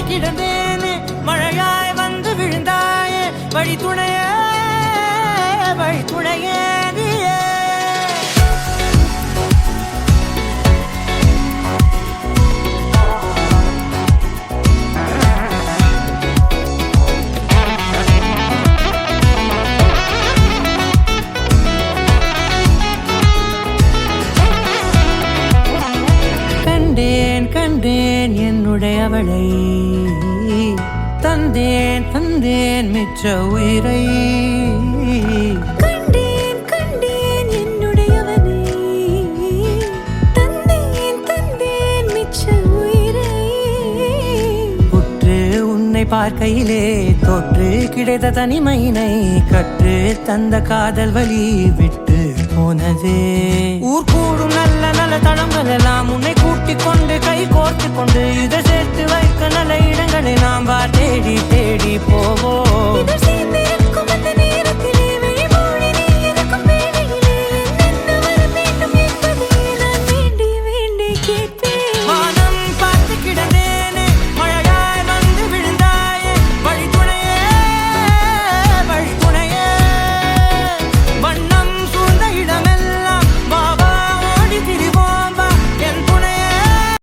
கிடந்தேன் மழையாய் வந்து விழுந்தாயே வழி துணையே நீயே கண்டேன் என்னுடையவளை தந்தேன் மிச்ச உயிரை கண்டேன் என்னுடையவனை தந்தேன் மிச்ச உயிரை உற்று உன்னை பார்க்கையிலே தொற்று கிடைத்த தனிமையினை கற்று தந்த காதல் வழி விட்டு போனதே ஊர் கூடும் நல்ல நல்ல தளங்கள் எல்லாம் உன்னை கூட்டிக் கொண்டு கை கோர்த்து கொண்டு இதை சேர்த்து வைக்க நல்ல இடங்களை நாம் தேடி போவோம்.